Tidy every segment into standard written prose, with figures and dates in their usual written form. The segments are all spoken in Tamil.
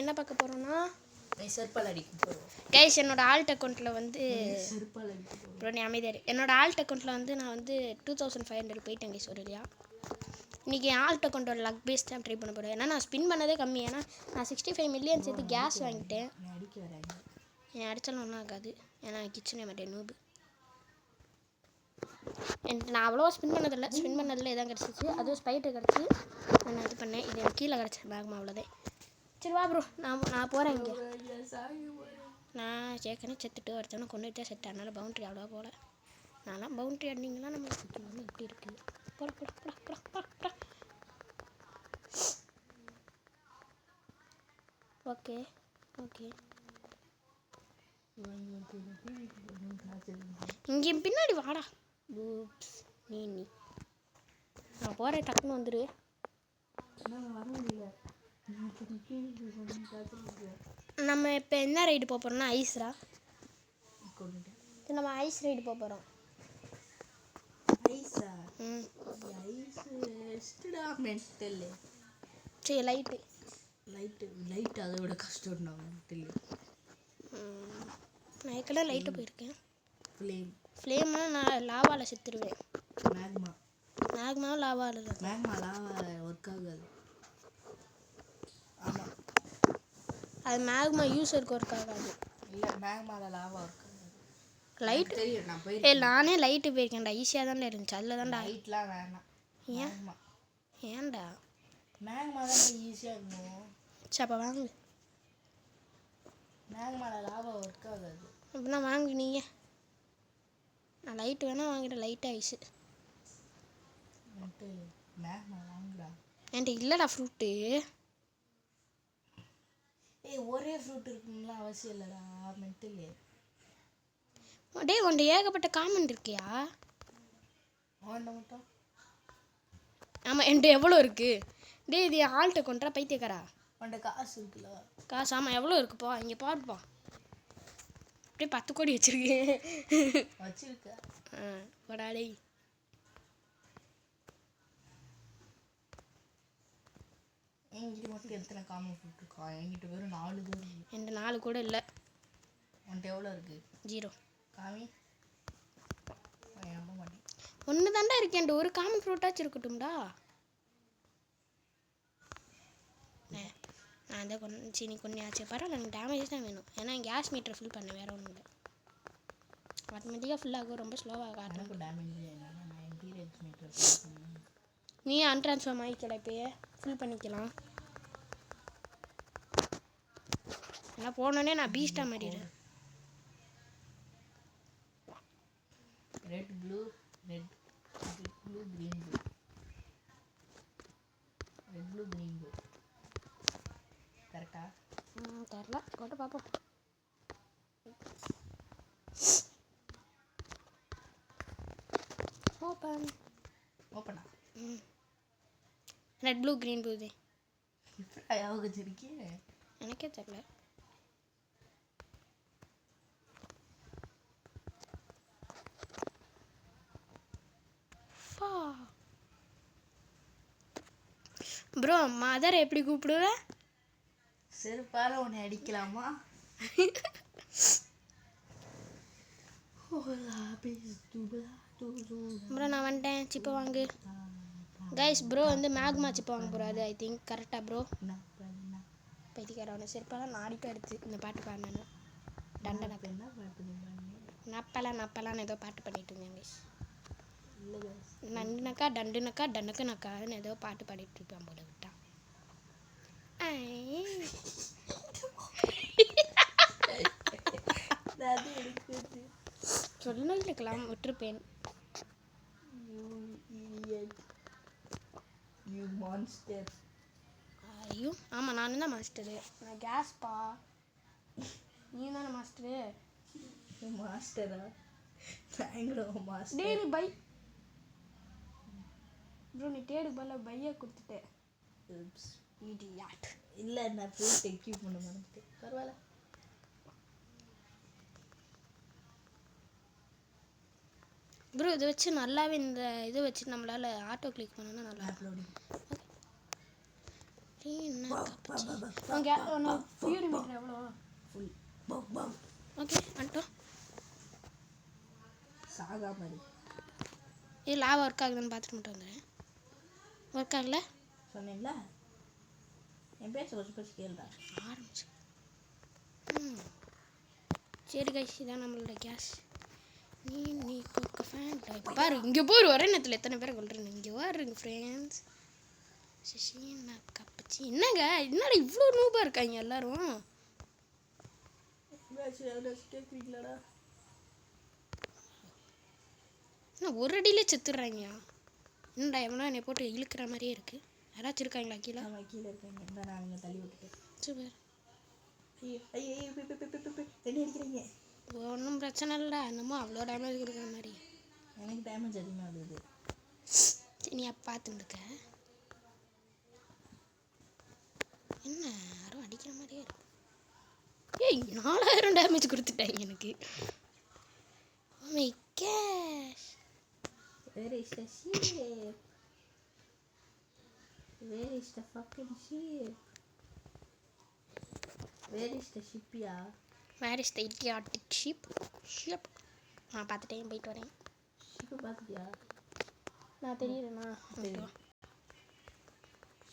என்ன பார்க்க போகிறோன்னா செருப்பால் அடிக்க போகிறோம் கைஸ். என்னோட ஆல்ட் அக்கௌண்ட்டில் வந்து செருப்பால் அடிக்க போகிறோம். ப்ரோ நீ அமைதியாரு. என்னோட ஆல்ட் அக்கௌண்ட்டில் வந்து நான் வந்து 2500 போயிட்டேன் கைஸ் ஒரு வழியா. இன்றைக்கி ஆல்ட் அக்கௌண்ட்டோட லக் பேஸ் தான் ட்ரை பண்ண போகிறேன். ஏன்னா நான் ஸ்பின் பண்ணதே கம்மி. ஏன்னா நான் 65 மில்லியன் சேர்த்து கேஸ் வாங்கிட்டேன். என் அடித்தாலும் ஒன்றும் ஆகாது. ஏன்னா கிச்சனே மாட்டேன் நூபு. நான் அவ்வளோவா ஸ்பின் பண்ணதில்லை. ஸ்பின் பண்ணதில் எதாவது கிடச்சிச்சு. அதுவும் ஸ்பைட்டர் கிடச்சி நான் இது பண்ணேன். இது எனக்கு கீழே கிடச்சி மேக்மா அவ்வளோதான். சரி வா ப்ரோ நான் போகிறேன். இங்கே நான் ஏற்கனவே செத்துட்டு ஒருத்தவனை கொண்டுகிட்டே செத்தேன். அதனால் பவுண்ட்ரி அவ்வளோவா போகல. நான்லாம் பவுண்ட்ரி அடினீங்கன்னா நம்ம வந்து இப்படி இருக்குது. போட ஓகே ஓகே. இங்கேயும் பின்னாடி வாடா. பூப்ஸ் நீ நான் போகிறேன். டக்குன்னு வந்துடு. நம்ம இப்போ என்ன ரைடு போக போகிறோம்னா ஐஸ்ரா. நம்ம ஐஸ் ரைடு போக போகிறோம். சரி லைட்டு அதை விட கஷ்டம். நான் ஏற்கனவே லைட்டு போயிருக்கேன். ஃப்ளேம்னா நான் லாவாவில் செத்துருவேன். மேக்மாவும் லாவாவில் ஒர்க் ஆகாது. ஆமாம் அது மேக்மா யூஸருக்கு ஒர்க் ஆகாது. இல்லை மேக்மாவில் லாவா ஒர்க் ஆகாது. லைட்டு தெரியும். நான் போய் நானே லைட்டு போயிருக்கேன்டா. ஈஸியாக தான்டா இருந்துச்சு. அதில் தான்டா லைட்லாம் வேணாம். ஏன்டா மேக்மா தான் ஈஸியாக இருக்கும். சரி அப்போ வாங்கு. மேக்மாவில் லாவா ஒர்க் ஆகாது. அப்படின்னா வாங்கு நீங்க. நான் லைட்டு வேணால் வாங்கிட்டேன். லைட்டு ஐஸு மேக்மா வாங்குடா. என்கிட்ட இல்லைடா ஃப்ரூட்டு. ஒரே ஃப்ரூட் இருக்குங்களா அவசியம் இல்லைடா. மென்டலு டே உன்ட்ட ஏகப்பட்ட காமன் இருக்கியா? அவன்கிட்ட மட்டும். ஆமாம் என்கிட்ட எவ்வளோ இருக்குது? டே இது ஆள்கிட்ட கொண்டா பைத்தியக்காரா. அவன்கிட்ட காசு இருக்குல்ல. காசு ஆமாம் எவ்வளோ இருக்குப்பா. இங்கே பாருப்பா. அப்படியே 10 கோடி வச்சுருக்கேன். வடாடே என்கிட்ட மட்டும் எத்தனை காமன் ஃப்ரூட் இருக்கா? என்கிட்ட வெறும் 4 தான் இருக்குது. என்கிட்ட 4 கூட இல்லை. உன்கிட்ட எவ்வளோ இருக்குது? 0. காமி நம்ப மாட்டேன். ஒன்று தாண்டா இருக்கேன். ஒரு காமன் ஃப்ரூட்டாச்சும் இருக்கட்டும்டா. நான் அந்த சீனி கொண்டாச்சு. பரவாயில்ல எனக்கு டேமேஜ் தான் வேணும். ஏன்னா கேஸ் மீட்டரை ஃபில் பண்ண வேறு ஒன்றும் இல்லை. ஆட்டோமேட்டிக்காக ஃபுல்லாகும். ரொம்ப ஸ்லோவாக எனக்கு டேமேஜ் நீ அன்ட்ரான்ஸ்ஃபார்ம் ஆகிக்கல. இப்போயே ஃபில் பண்ணிக்கலாம். ஏன்னா போனோடனே நான் பீஸ்டாக மாறிடுறேன். ரெட் ப்ளூ க்ரீன் ப்ளூ கரெக்டா? தெரில. போட்டு பார்ப்போம். ஓப்பனா? ரெட் ப்ளூ க்ரீன் ப்ளூ தான். இப்போ யோக வச்சிருக்கே. எனக்கே தெரில. ப்ரோ மதர் எப்படி கூப்பிடுவ? செருப்பால உன்னை அடிக்கலாமா? ப்ரோ நான் வந்துட்டேன். சிப்பை வாங்கு கைஸ். ப்ரோ வந்து மேக்மா சிப்பை வாங்க போகிறாரு ஐ திங்க். கரெக்டாக ப்ரோ? பைத்தியக்காரவனை செருப்பாலாம் நாடிப்பா எடுத்து இந்த பாட்டு பாடினேன்னு டண்டனை நப்பலான்னு ஏதோ பாட்டு பண்ணிட்டு இருந்தேன் கைஸ். நண்டுனக்கா டண்டுனக்கா டனக்குனக்கான்னு ஏதோ பாட்டு பாடிட்டு இருப்பான் போல விட்டான். சொல்லணும் இருக்கலாம் விட்டுருப்பேன். ஐயோ ஆமாம் நான் தான் மாஸ்டரு. நான் கேஸ்பா. நீ தானே மாஸ்டரு. மாஸ்டரா? மாஸ்டர் டே நீ பை ப்ரோ நீ டேடு பல்ல பையை கொடுத்துட்டேன். இல்லை நான் போய் டெக்யூப் பண்ண மாட்டேன். பரவாயில்ல. ப்ரோ இதை வச்சு நல்லாவே இந்த இதை வச்சு நம்மளால் ஆட்டோ கிளிக் பண்ணோன்னா நல்லா. ஃபியூரி மீட்டர் எவ்வளோ ஃபுல் ஓகே வந்துட்டோம். சாகா மாதிரி இது லாவா ஒர்க் ஆகுதுன்னு பார்த்துட்டு மட்டும் வந்துடுறேன். ஒர்க் ஆகல சொன்னேன்ல, என் பேச்ச கொஞ்சம் பேச்சு கேளுடா. ஆரம்பிச்சு. சரி கைஸ், இதான் நம்மளோட கேஸ். நீ கொக்க ஃபேன் பாரு, இங்கே போர் ஒரே நேரத்தில் எத்தனை பேரை கொள்றேன்னு. இங்கே வாருங்க ஃப்ரெண்ட்ஸ். சசினா கப்பச்சி என்னங்க, என்னடா இவ்வளோ நூபாக இருக்காங்க எல்லாரும்? கேட்குறீங்களாடா? என்ன ஒரு அடியிலே செத்துடுறாங்க? என்னடா எவனா என்னை போட்டு இழுக்கிற மாதிரியே இருக்குது. யாராச்சும் இருக்காங்களா கீழே? ஆமாம், கீழே இருக்காங்க. இந்த நான் அவங்க தள்ளி விட்டுட்டேன். சூப்பர். ஐயோ ஐயோ தண்ணி அடிக்கிறீங்க. ஒன்றும் பிரச்சனை இல்லை, என்னமோ அவ்வளோ டேமேஜ் கொடுக்குற மாதிரி. எனக்கு டேமேஜ் அதிகமாக ஆகுது. சரி, நீ பார்த்துருக்க என்ன யாரும் அடிக்கிற மாதிரியே இருக்கு. ஏய் 4000 டேமேஜ் கொடுத்துட்டாங்க எனக்கு. Oh my gosh. Where is the ship? Where is the fucking ship? Where is the ship, ya? Where is the idiotic ship? நான் பார்த்துட்டேன், போயிட்டு வரேன். ஷிப்பை பார்த்துட்டியா? நான் தெரியலண்ணா.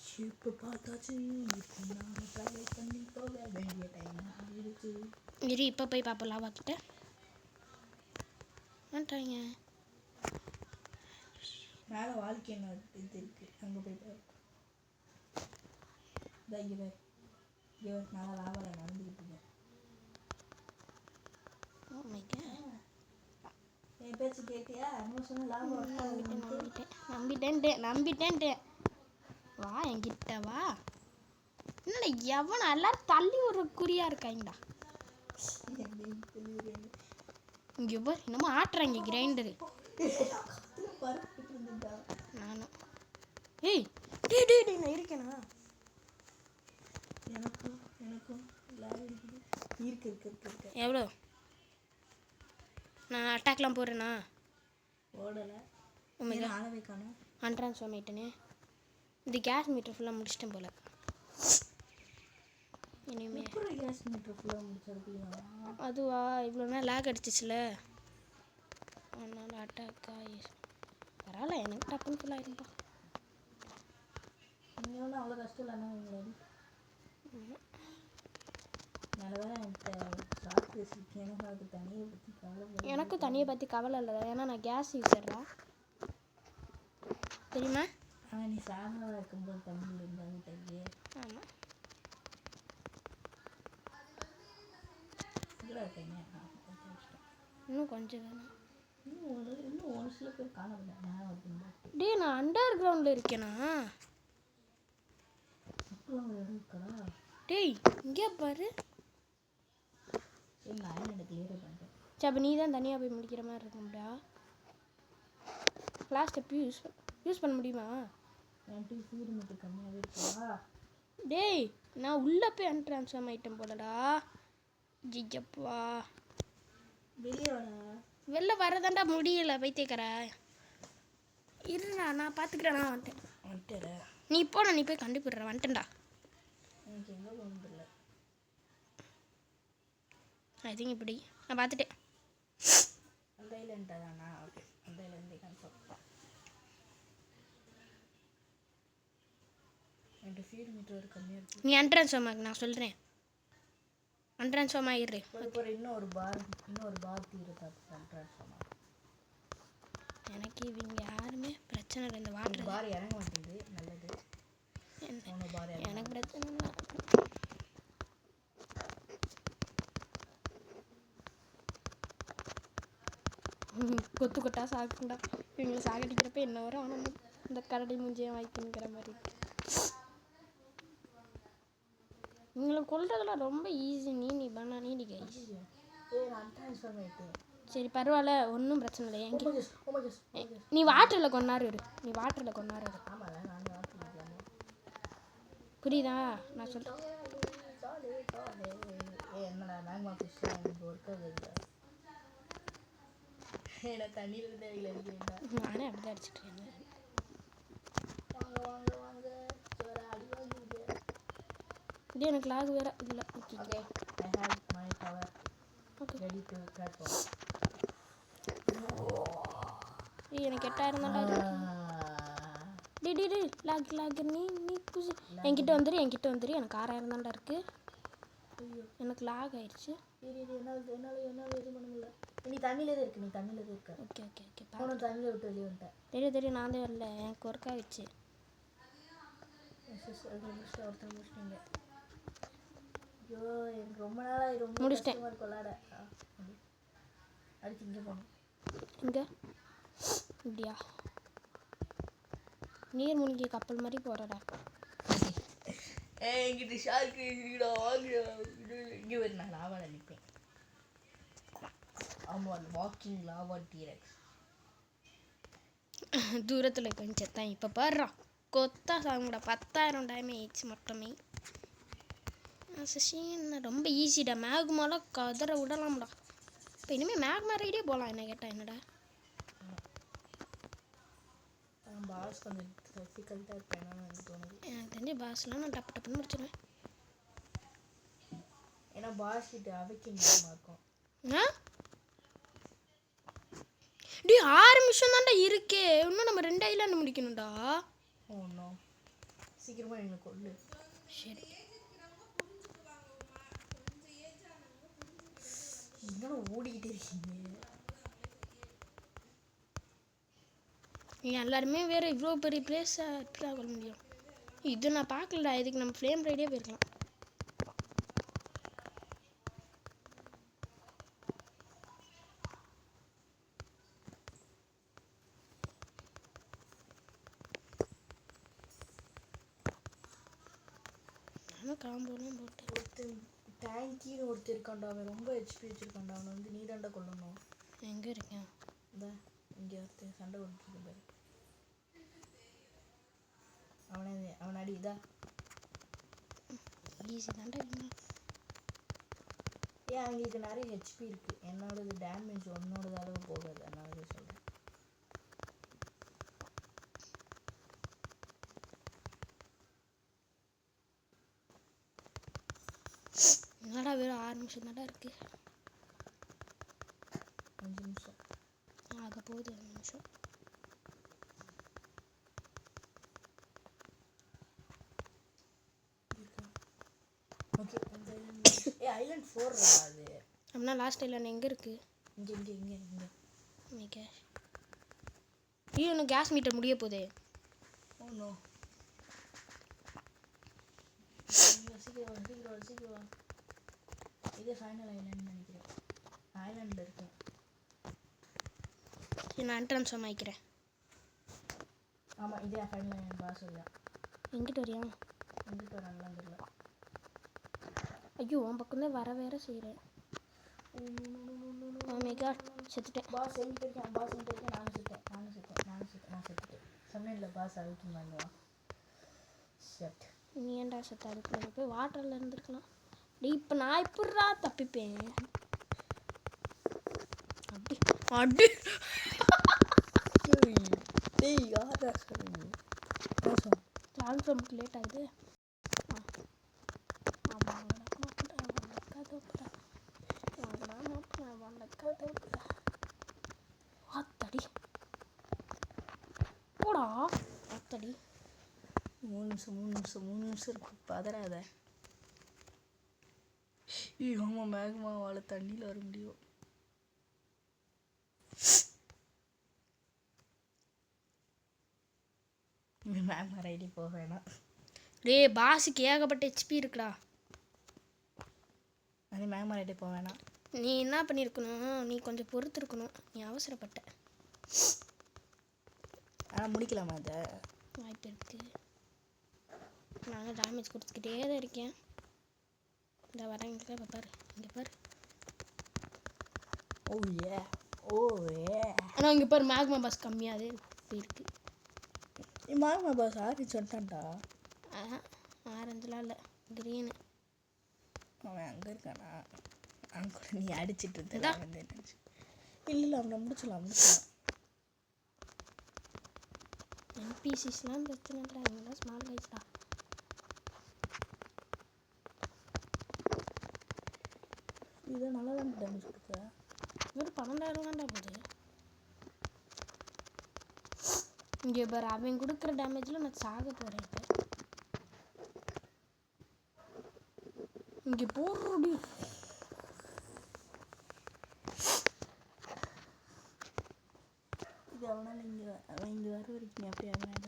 ஷிப்பை பார்த்தாச்சு. இப்போ நான் ட்ராவல் பண்ணி போக வேண்டிய டைம் ஆகிடுச்சு. இரு, இப்போ போய் பார்ப்போம் லாவா கிட்ட. வந்துட்டாங்க. மேலே வாழ்க்கை என்ன இது இருக்கு, அங்கே போய் பாரு. இங்கே பாரு, இங்கே மேலே லாவாவில் நடந்துக்கிட்டு இருக்கேன். Oh my god. என் பேச்சு கேட்டியா? என்ன சொன்ன? லாபம் நம்பிட்டேன்ட்டேன். வா என்கிட்ட வா. என்னடா எவனா எல்லாரும் தள்ளி ஒரு குறியா இருக்காங்கடா. இங்கே போ, என்னமோ ஆட்டுறாங்க கிரைண்டரு. நானும் ஏய் டே நான் இருக்கேனா? எனக்கும் இருக்கு. எவ்வளோ? நான் அட்டாக்லாம் போடுறேண்ணா. ஓடலை. உண்மையா ஆளவே காணும். அன்ட்ரான்ஸ்ஃபார்ம் ஆகிட்டேனே. இந்த கேஸ் மீட்டர் ஃபுல்லாக முடிச்சிட்டேன் போல. இனிமே கேஸ் மீட்டர் ஃபுல்லாக முடிச்சிருக்கீங்க. அதுவா இவ்வளோ நேரம் லேக் அடிச்சிச்சுல, அதனால அட்டாக்கா. பரவாயில்ல, எனக்கு டப்புன்னு ஃபுல் ஆகிடும்பா. நீங்கள் ஒன்றும் அவ்வளோ கஷ்டம் இல்லைன்னா உங்களோட நல்ல வேலை என்கிட்ட ஷார்ட் பேசிருக்கு. எனக்கு அது தண்ணியை பற்றி கவலை. எனக்கும் தண்ணியை பற்றி கவலை இல்லை, ஏன்னா நான் கேஸ் யூஸர்ரா, தெரியுமா? ஆனால் நீ சாதாரணமாக இருக்கும்போது தண்ணியில் இருந்தாங்க தண்ணி. ஆமாம், இதில் இருக்கீங்க. இன்னும் கொஞ்சம் வேணும். இன்னும் ஒரு சில பேர் காணவில்லை. நான் அப்படின்னா டே நான் அண்டர் கிரவுண்டில் இருக்கேனா? இப்போலாம் ஒரு இடம் இருக்கடா. டேய் இங்கே பாரு. சரி, நான் என்ன கிளியர் பண்ணிட்டேன். சரி, அப்போ நீ தான் தனியாக போய் முடிக்கிற மாதிரி இருக்கும்டா. லாஸ்ட் ஸ்டெப் யூஸ் பண்ண முடியுமா? என்கிட்ட ஃபீடு மட்டும் கம்மியாகவே இருக்கா. டேய் நான் உள்ளே போய் அன்ட்ரான்ஸ்ஃபார்ம் ஐட்டம் போடடா. ஜிஜப்பா வெளியே வெளில வரதாண்டா முடியல, பைத்தியக்கார. இருடா நான் பார்த்துக்கிறேன். நான் வந்துட்டேன். நீ போடா, நீ போய் கண்டுபிடுற. வந்துட்டேன்டா. எனக்கு எங்கே போகணும் இல்லை. ஐ திங்க் இப்படி நான் பார்த்துட்டேன். அந்த ஐலண்டாண்ணா? ஓகே, அந்த ஐலண்டே கன்ஃபார்ம். என்கிட்ட ஃபீடு மீட்டர் ஒரு கம்மியாக இருக்குது. நீ அன்ட்ரான்ஸ்ஃபார்ம் ஆகு, நான் சொல்கிறேன். அன்ட்ரான்ஸ்ஃபார்ம் ஆகிடு. இன்னொரு பார் தீருதா அன்ட்ரான்ஸ்ஃபார்ம் ஆகும். எனக்கு இவங்க யாருமே பிரச்சனை இல்லை. இந்த வாட்டர் பார் இறங்க மாட்டேங்குது. நல்லது. எனக்கு பிரச்சனை இல்லை. கொத்து கொட்டா சாக்குண்டா. இவங்களை சாகடிக்கிறப்ப என்ன வரும்? ஆனால் இந்த கரடி மூஞ்சியை வாய்க்குங்கிற மாதிரி. இவங்களை கொல்றதெல்லாம் ரொம்ப ஈஸி. நீ பண்ணா நீ கைஸ். சரி பரவாயில்ல, ஒன்றும் பிரச்சனை இல்லை. நீ வாட்டரில் கொண்டாரு. புரியுதா நான் சொல்கிறேன்? என்னடா மேக்மா ஃபிஷ் ஒர்க் ஆகுது. ஏன்னா தண்ணியில் இருந்து அடிக்கல அடிக்கிறேன். நானே அப்படி தான் அடிச்சுட்டு இருந்தேன். வாங்க இது எனக்கு லாக் வேற இல்லை. Okay okay I have my power okay. Ready to platform. எனக்கு 8000 தான்டா இருக்கு. டி லாக் நீ குசி என்கிட்ட வந்துரு எனக்கு 6000 தான்டா இருக்கு. ஐயோ எனக்கு லாக் ஆயிடுச்சு. என்னால் எதுவும் பண்ண முடியல. நீ தண்ணியிலே தான் இருக்க. Okay okay okay. போன தண்ணியில் விட்டு வெளியே வந்துட்டேன். தெரியும் நான் தான் வரல, எனக்கு ஒர்க் ஆகிடுச்சு. ஒருத்தர் முடிச்சிட்டீங்க. ஐயோ எனக்கு ரொம்ப நாளாக ரொம்ப முடிச்சிட்டேன். கஷ்டமாக இருக்கு விளாட. அடுத்து இங்கே போகணும். இங்கே இப்படியா? நீர் மூழ்கிய கப்பல் மாதிரி போகிறடா. என்கிட்ட ஷார்க்கு இங்கே வரும். நான் லாவாவில் நிற்பேன். ஆமாம், வாக்கிங் லாவா டீரெக்ஸ். தூரத்தில் கொஞ்சம் செத்தான். இப்போ பாடுறான் கொத்தா சாங்கடா. 10,000 டேமேஜ் மட்டுமே. சீன் ரொம்ப ஈஸிடா. மேக்மாலாம் கதற விடலாம்டா. இப்போ இனிமேல் மேக்மா ரைடே போகலாம். என்ன கேட்டால் என்னடா பாஸ் கொஞ்சம் டிஃபிகல்ட்டாக இருப்பேன் எனக்கு தோணுது. எனக்கு தெரிஞ்ச பாஸ்லாம் நான் டப்புன்னு முடிச்சிடுவேன். ஏன்னா பாஸ் கிட்ட அவைக்கிங் இருக்கும். ஆ டி 6 நிமிஷம் தான்டா இருக்கே. இன்னும் நம்ம 2 ஐலாண்டு முடிக்கணும்டா. ஒன்றும் சீக்கிரமாக எங்களுக்கு கொள்ளு. சரி இன்னும் ஓடிக்கிட்டே இருக்கீங்க. நீங்கள் எல்லாருமே வேறு இவ்வளோ பெரிய பிளேஸை எப்படி கொள்ள முடியும்? இது நான் பார்க்கலடா. இதுக்கு நம்ம ஃப்ளேம் ரைடே போயிருக்கலாம். ஆனால் காம்போலாம் போட்டு ஒருத்தன் டேங்கின்னு ஒருத்தர் இருக்காண்டா. அவன் ரொம்ப ஹெச்பி வச்சுருக்காண்டா. அவனை வந்து நீ தாண்டா கொள்ளணும். எங்கே இருக்கேன்? இந்த இங்கே ஒருத்தர் சண்டை கொடுத்துருக்கு பாரு. அவனை அடி. இதா ஈஸி தாண்டா. ஏன் அவங்களுக்கு நிறைய ஹெச்பி இருக்குது. என்னோடது டேமேஜ் உன்னோடது அளவு போகாது. அதனால தான் சொல்கிறேன். என்னடா வெறும் 6 நிமிஷம் தாண்டா இருக்குது. 5 நிமிஷம் ஆக போகுது. 5 நிமிஷம். ஓகே. ஐலாண்ட் 4 அது. அப்படின்னா லாஸ்ட் ஐலாண்ட் எங்கே இருக்குது? இங்கே கேஷ். ஐயோ இன்னும் கேஸ் மீட்டர் முடிய போதே. Oh no. சீக்கிரம். இது ஃபைனல் ஐலாண்ட் நினைக்கிறேன். ஐலாண்டில் இருக்கேன். நான் என்ட்ரன்ஸ் வாங்கிக்கிறேன். ஆமாம், இதே ஃபைனல் ஐலாண்ட் பாஸ் இல்லையா? எங்கிட்ட வரியா? எங்கிட்ட வராங்களான்னு தெரியல. ஐயோ உன் பக்கம் தான் வர வேற செய்கிறேன். செத்துட்டேன். பாஸ் எங்கிட்ட இருக்கேன். நானும் செத்துட்டேன். சொன்னேன்ல பாஸ் அழுக்கிங் பண்ணுவா. ஷட். நீ ஏன்டா செத்த? அதுக்கு நம்ம போய் வாட்டரில் இருந்துருக்கலாம். இப்போ நான் எப்படிடா தப்பிப்பேன்? அப்படி டேய் யாரா சொல்லுங்க. ட்ரான்ஸ்ஃபார்முக்கு லேட் ஆகுது. போடா அத்தடி. 3 நிமிஷம் இருக்கு. பதறாத. ஆமாம், மேக்மாவால் தண்ணியில் வர முடியும். மேக்மா ரைடி போக வேணாம். பாஸுக்கு ஏகப்பட்ட ஹெச்பி இருக்குடா. அது மேக்மா ரைடி போக வேணாம். நீ என்ன பண்ணியிருக்கணும்? நீ கொஞ்சம் பொறுத்து இருக்கணும். நீ அவசரப்பட்ட. ஆனால் முடிக்கலாமா? அதை வாய்ப்பு இருக்குது. நாங்கள் டேமேஜ் கொடுத்துக்கிட்டே தான் இருக்கேன். இந்த வரவங்களுக்கு இப்போ பாரு. இங்கே பாரு. ஓ ஏ. ஆனால் இங்கே பாரு மேக்மா பாஸ் கம்மியாகவே போயிருக்கு. மேக்மா பாஸ் ஆரஞ்சு வந்துட்டான்டா. ஆரஞ்சுலாம் இல்லை, க்ரீனு. அவன் அங்கே இருக்கானா? அவன் கூட நீ அடிச்சிட்டு இருந்தா வந்து நினச்சி. இல்லை அவனை முடிச்சலாம். என்பிசிஸ்லாம் பிரச்சனை இல்லை. இவங்களாம் ஸ்மால் கைஸ்டா. இதை நல்லா தான் டேமேஜ் கொடுக்குற. ஒரு 12,000 தான்டா போகுது. இங்கே பாரு, அவன் கொடுக்குற டேமேஜில் நான் சாக போகிறேன். இப்போ இங்கே போடுறோடி. இது அவனால் அவன் இங்கே வர வரைக்கும் அப்படியே அவனால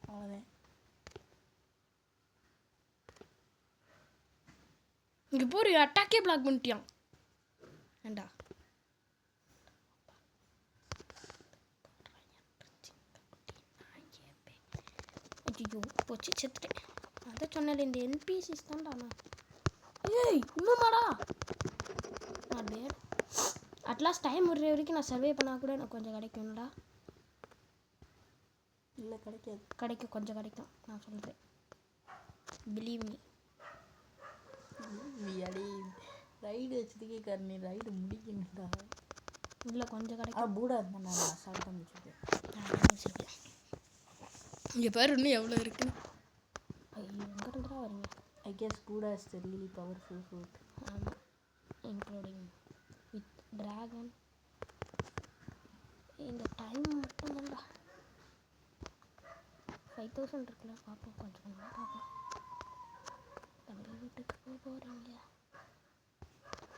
அவ்வளோதான். இங்கே போகிற அட்டாக்கே பிளாக் பண்ணிட்டியான். ஏண்டா ஐயோ போச்சு, செத்துட்டேன். அதை சொன்னல, இந்த என்பிசிஸ் தான்டா. நான் ஏய் இன்னுமாடா அப்படியே அட்லாஸ்ட் டைம் விடுற வரைக்கும் நான் சர்வே பண்ணால் கூட எனக்கு கொஞ்சம் கிடைக்கும்டா. இல்லை கிடைக்காது. கிடைக்கும், கொஞ்சம் கிடைக்கும், நான் சொல்கிறேன். Believe me. அடி ரைடு வச்சதுக்கே கரணி ரைடு முடிக்கணும்டா. இல்லை கொஞ்சம் கிடைக்கும். பூடா இருந்தால் நான் அசால்ட்டாக முடிச்சுருக்கேன். இங்கே பாரு இன்னும் எவ்வளோ இருக்குன்னு. ஐயோ எங்கே இருந்தா வரீங்க? ஐ கெஸ் பூடா is the really powerful fruit. ஆமாம், இன்க்ளூடிங் வித் ட்ராகன். இந்த டைம் மட்டும் தான்டா 5000 இருக்குல்ல. பார்ப்போம், கொஞ்சம் கொஞ்சமாக பார்ப்போம். தம்பி வீட்டுக்கு போகிறீங்க.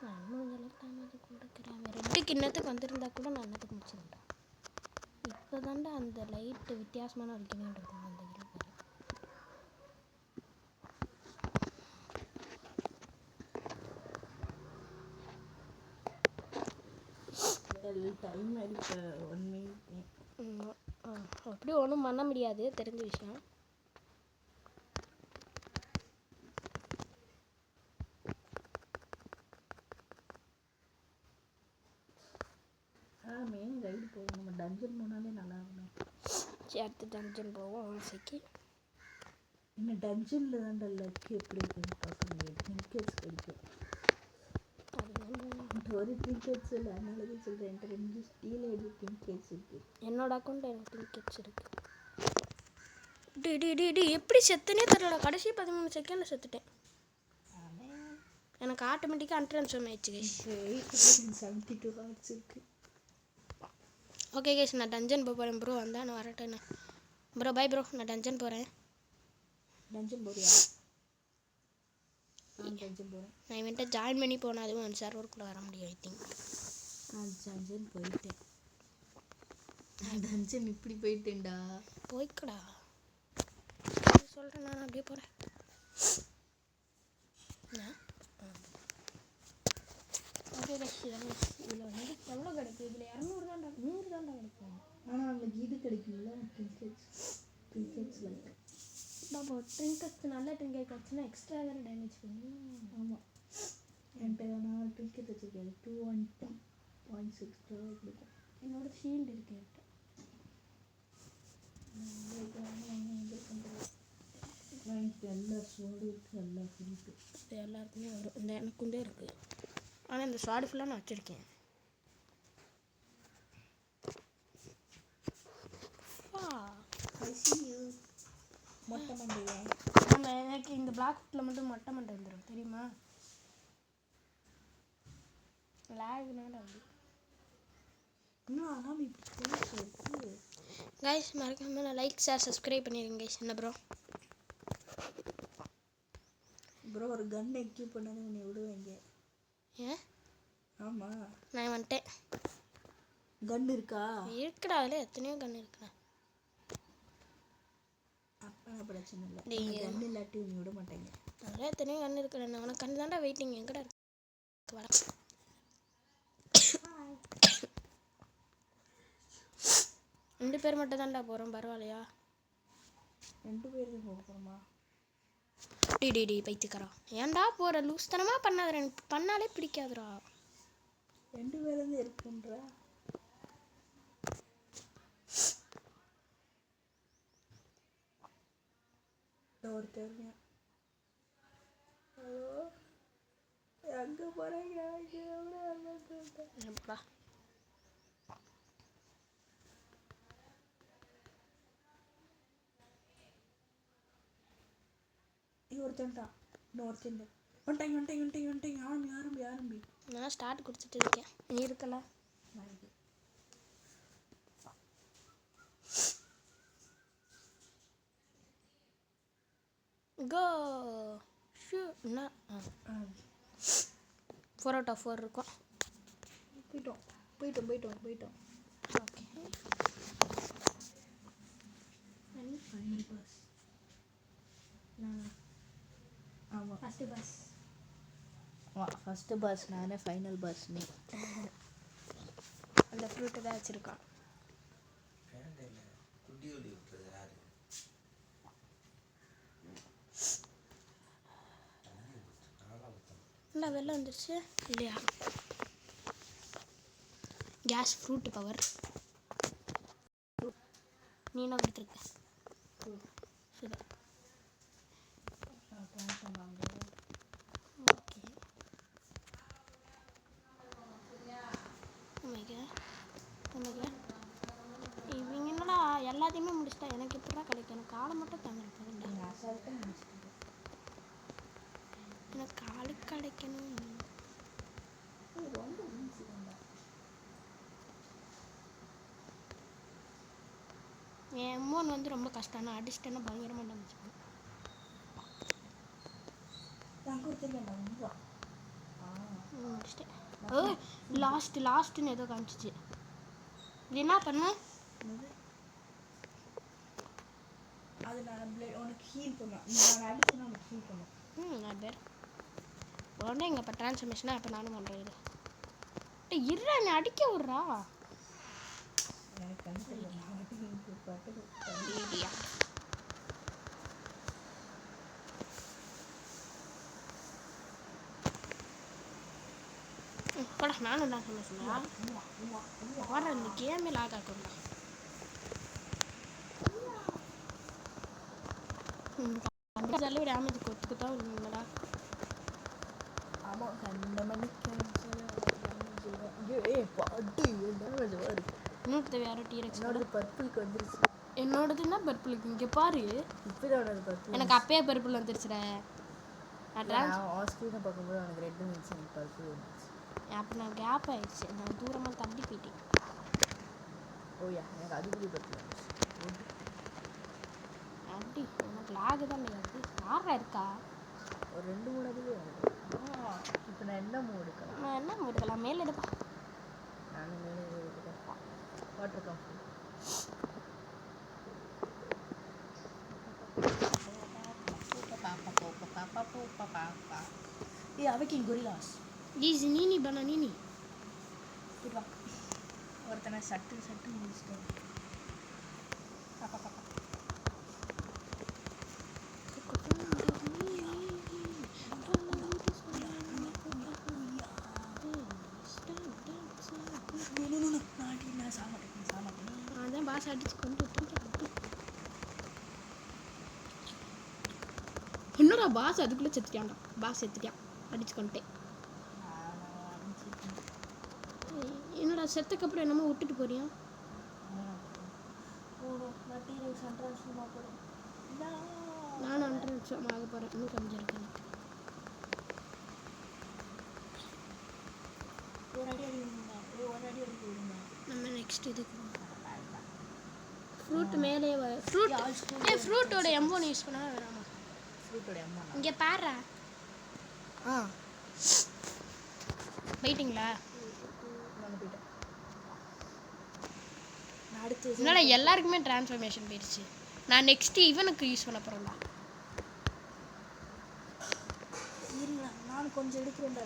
நான் இன்னும் அளவுக்கு டேமேஜ் கொடுக்குறேன். ரெண்டு கிண்ணத்துக்கு வந்திருந்தா கூட நான் என்னத்துக்கு முடிச்சிருந்தேன். இப்போ தாண்டா அந்த லைட்டு வித்தியாசமான ஒரு கிணம் இருக்கும் அந்த கிணம். டைம் ஆயிடுச்சு 1 minute. அப்படி ஒன்றும் பண்ண முடியாது, தெரிஞ்ச விஷயம். மெயின் ரைடு போவோம். நம்ம டஞ்சன் போனாலே நல்லா இருக்கும். சரி, அடுத்து டஞ்சன் போவோம். ஆசைக்கு இன்னும் டஞ்சனில் தான்டா லக்கு எப்படி இருக்குன்னு பார்க்க முடியாது. ட்ரிங்கெட்ஸ் கிடைக்கும். ஒரு ட்ரிங்கெட்ஸ் இல்லை, அதனால தான் சொல்கிறேன். என்கிட்ட 2 ஸ்டீல் ஐடி ட்ரிங்கெட்ஸ் இருக்குது. என்னோட அக்கௌண்ட் எனக்கு ட்ரிங்கெட்ஸ் இருக்குது. டி எப்படி செத்துனே தெரியல. கடைசி 13 செகண்டில் செத்துட்டேன். எனக்கு ஆட்டோமேட்டிக்காக அன்ட்ரான்ஸ்ஃபார்ம் ஆயிடுச்சு. 72 ஹார்ட்ஸ் இருக்குது. ஓகே கைஸ், நான் டஞ்சன் போகிறேன் ப்ரோ. வந்தால் நான் வரட்டேண்ணே. ப்ரோ பை ப்ரோ, நான் டஞ்சன் போகிறேன். டஞ்சன் போறியா? நான் டஞ்சன் போகிறேன். நான் இவன்ட்ட ஜாயின் பண்ணி போனால் அதுவும் அந்த சர்வருக்குள்ளே வர முடியும். ஐ திங்க் நான் டஞ்சன் போயிட்டேன். நான் டஞ்சன் இப்படி போயிட்டேன்டா. போய்க்கடா சொல்கிறேன், நான் அப்படியே போகிறேன். ஓகே கைஸ், இதில் வந்து எவ்வளோ கிடைக்கும்? இதில் 200 தான்டா, 100 தான்டா கிடைக்கும். ஆனால் நம்மளுக்கு இது கிடைக்கும்ல, ட்ரிங்கெட்ஸ் லைக். பாபா ட்ரிங்கெட்ஸ் நல்ல ட்ரிங்கெட் கிடச்சுன்னா எக்ஸ்ட்ரா வேறு டேமேஜ் பண்ணும். ஆமாம், என்கிட்ட நான் ட்ரிங்கெட் வச்சுருக்கேன். 212.6 கிடைக்கும். என்னோட ஷீல்டு இருக்கு என்கிட்ட. எல்லா ஸ்வாடு இருக்குது, எல்லா ஃபிலிப்பு இது எல்லாருக்குமே வரும். இந்த எனக்குண்டே இருக்குது. ஆனால் இந்த ஸ்வாடு ஃபுல்லாக நான் வச்சுருக்கேன். மொட்டை மண்டையா? நம்ம எனக்கு இந்த பிளாக் ஹுட்டில் மட்டும் மொட்டை மண்டை வந்துடும் தெரியுமா? லேக்னால வந்து இன்னும் ஆனால் இப்படி கைஸ் மறக்காம லைக் ஷேர் சப்ஸ்கிரைப் பண்ணிடுங்க கைஸ். என்ன ப்ரோ ப்ரோ ஒரு கன் எக்யூப் பண்ணது உன்னை விடுவாங்க. ஏன்? ஆமாம், நான் வந்துட்டேன். கன் இருக்கா? இருக்குடா, அதில் எத்தனையோ கன் இருக்குடா. அப்போ பிரச்சனை இல்லை. கன் இல்லாட்டி உன்னை விட மாட்டேங்க. அதில் எத்தனையோ கன் இருக்குடா. நான் உனக்கு கன் தாண்டா வெயிட்டிங். எங்கடா இருக்கு? வர 2 பேர் மட்டும் தான்டா போகிறோம். பரவாயில்லையா? 2 பேர் போக போகிறோமா? டி பைத்துக்கறா. ஏன்டா போகிற? லூஸ் தனமாக பண்ணாத. எனக்கு பண்ணாலே பிடிக்காதுடா. 2 பேர் வந்து இருக்குன்ற ஒருத்தர். ஹலோ, எங்கே போகிறீங்க? எப்பா ஒருத்தன் தான். இன்னொருத்தன் வந்துட்டேங்க ஆரம்பி நான் ஸ்டார்ட் கொடுத்துட்டு இருக்கேன். நீ இருக்கல கோ ஷூ என்ன 4 out of 4 இருக்கும். போயிட்டோம் ஓகே ஃபைனல் பஸ் ஆமாம் ஃபஸ்ட்டு பஸ் நானே ஃபைனல் பஸ் நீ அந்த ஃப்ரூட்டு தான் வச்சுருக்கான். என்ன வெளில வந்துருச்சு இல்லையா? கேஸ் ஃப்ரூட் பவர் நீ என்ன கொடுத்துருக்க? சரி ஓகே இவங்க என்னடா எல்லாத்தையுமே முடிச்சிட்டா எனக்கு எப்படா கிடைக்கும்? எனக்கு காலை மட்டும் தந்துருப்பேன். எனக்கு காலு கிடைக்கணும். என் அம்மோன் வந்து ரொம்ப கஷ்டம். நான் அடிச்சிட்டேன்னா பயங்கரமாக இருந்துச்சு. முடிச்சிட்டேன். ஓ லாஸ்ட்டுன்னு ஏதோ காமிச்சிச்சு. இது என்ன பண்ணு? அது நான் உனக்கு ஹீல் பண்ணேன். நான் அடிச்சேன்னா உனக்கு ஹீல் பண்ணேன். நான் பேர் உடனே எங்கள் இப்போ ட்ரான்ஸ்ஃபர்மேஷனாக இப்போ நானும் பண்ணுறேன். இது இருடா என்னை அடிக்க விட்றா. எனக்கு கூட நானும் தான் சொன்னேன். ஓடுற இந்த கேமே லாக் ஆக்கணும்டா. ஜல்லி டேமேஜ் கொடுத்துக்கிட்டா இல்லைங்களா? ஆமாம் கண்ண மணிக்கு பாட்டு இன்னொருத்த வேறு டீரெக்ஸ் என்னோடது பர்பிளுக்கு வந்துருச்சு. என்னோடதுன்னா பர்பிளுக்கு இங்கே பாரு. இப்போதான் பர்பிள் எனக்கு அப்பயே பர்பிள் வந்துருச்சுடா. நான் ஸ்க்ரீனை பார்க்கும்போது எனக்கு ரெட்டு வந்துச்சு, எனக்கு பர்பிள் வந்துச்சு. அப்போ நான் கேப் ஆயிடுச்சு. நான் தூரமாக தள்ளி போயிட்டேன். ஓயா எனக்கு அதுக்குள்ளே பர்பிள் வந்துச்சு. அப்படி எனக்கு லாகு தான் அது யாரா இருக்கா? ஒரு 2-3 அதுவே இப்போ நான் என்ன மூ எடுக்கலாம்? நான் என்ன மூ எடுக்கலாம்? மேலே எடுப்பா. நானும் மேலே எடுக்கிறேன். வாட்டர் கம்ஃபர்ட் பாப்பா அவைக்கு கொரில்லாஸ் ஈஸி நீனி பண்ண நீனி ஒருத்தனை சட்டு முடிச்சிட்டேன். அதான் பாஸ் அடிச்சு கொண்டு என்னடா பாஸ் அதுக்குள்ளே செத்துட்டான்டா. பாஸ் செத்துட்டான் அடிச்சு கொண்டுட்டேன். என்னடா செத்துக்கப்புறம் என்னமோ விட்டுட்டு போறியா? நானும் 100 நிமிஷம் ஆக போகிறேன். இன்னும் கொஞ்சம் இருக்கு எனக்கு. நம்ம நெக்ஸ்ட் இதுக்கு ஃப்ரூட் மேலே ஃப்ரூட்டோட எம்போன் யூஸ் பண்ணால் வேணாமா? இங்கே பாரு. போயிட்டீங்களா? அதனால எல்லாருக்குமே ட்ரான்ஸ்ஃபர்மேஷன் போயிடுச்சு. நான் நெக்ஸ்ட் இவனுக்கு யூஸ் பண்ண போகிறேன்டா. நான் கொஞ்சம் எடுக்கிறேன்டா.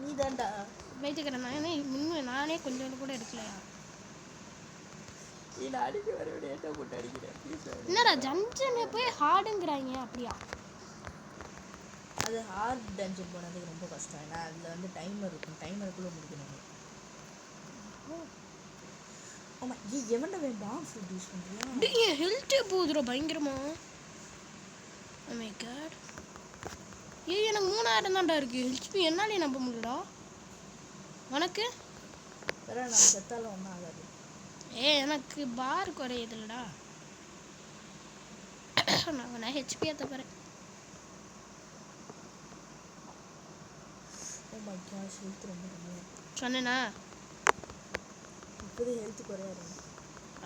நீ தான்டா வைத்துக்கிறேன். நானே கொஞ்சம் கூட எடுக்கலையா? அடிக்க வர விட போட்டு அடிக்கிறேன். என்னடா ஜன்ஜன் போய் ஹார்டுங்கிறாங்க? அப்படியா? அது ஹார்ட் டஞ்சன் போனதுக்கு ரொம்ப கஷ்டம். ஏன்னா அதில் வந்து டைமர் இருக்கும். டைமருக்குள்ளே முடிக்கணும். ஆமாம் எவன்டா வேண்டாம் ஃபுட் யூஸ் பண்ணுறியா? ஹெல்த்தே போகுதுரோ பயங்கரமா. Oh my god. எனக்கு 3000 தான்டா இருக்கு ஹெல்த். என்னாலே நம்ப முடியலடா. உனக்கு வேற நான் செத்தாலும் ஒன்றும் ஆகாது. எனக்கு பார் குறையுதுலடா. நான் ஹெச்பி ஏற்ற போகிறேன். ஓ மை காஷ் ஹெல்த் ரொம்ப கம்மியாக சொன்னேனா இப்போதே ஹெல்த் குறையாது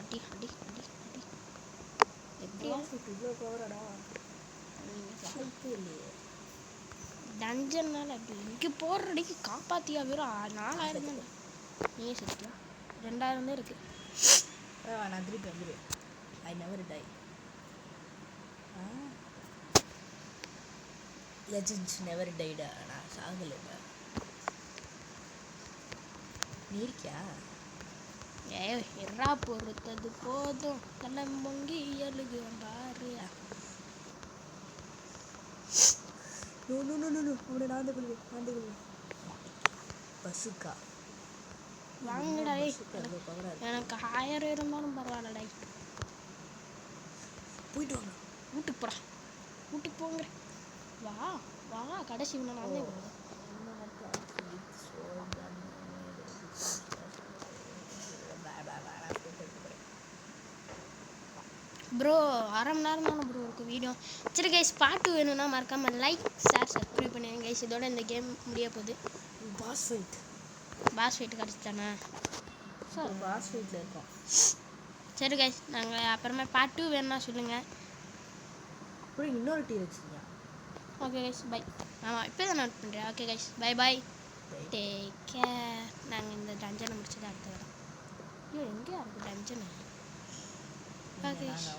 அடி அடி அடி அடி எப்படி இவ்வளோ பவராடா வாய்ப்பே இல்லையே டஞ்சன்னால அப்படி இங்கே போடுற அடிக்கு காப்பாற்றியா வெறும் 4000 தானே நீயே செத்துட்டியா 2000 தான் இருக்குது நான் திருப்பி வந்துடுவேன் I never die legends never டைடா நான் சாகலைடா நீ இருக்கியா எறா பொறுத்தது போதும் தன்னம் பொங்கி எழுகிறோம் பாரியா no no no no no அவனை நான் கொள்வேன் பசுக்கா வாங்கடா பவராக எனக்கு 1000 இருந்தாலும் பரவாயில்லடா போயிட்டு வாங்க வீட்டுக்கு போடா வீட்டுக்கு போங்க வா வா கடைசி இவனை நான் தான் கொடுத்தேன் ப்ரோ 1/2 மணி நேரம் தானே ப்ரோ இருக்குது வீடியோ சரி கைஸ் பாட்டு வேணும்னா மறக்காமல் லைக் ஷேர் சப்ஸ்கிரைப் பண்ணுங்க கைஸ் இதோட இந்த கேம் முடிய போகுது பாஸ் ஃபைட் கிடச்சிட்டானே பாஸ் ஃபைட்டில் இருக்கோம் சரி கைஸ் நாங்கள் அப்புறமா பார்ட் 2 வேணும்னா சொல்லுங்கள் அப்புறம் இன்னொரு டீ வச்சுக்கியா ஓகே கைஸ் பை ஆமாம் இப்போ தான் நோட் பண்ணுறேன் okay guys bye bye take care நாங்கள் இந்த டஞ்சனை முடிச்சது அடுத்த வரோம் ஐயோ எங்கேயா இருக்குது டஞ்சனு ஓகே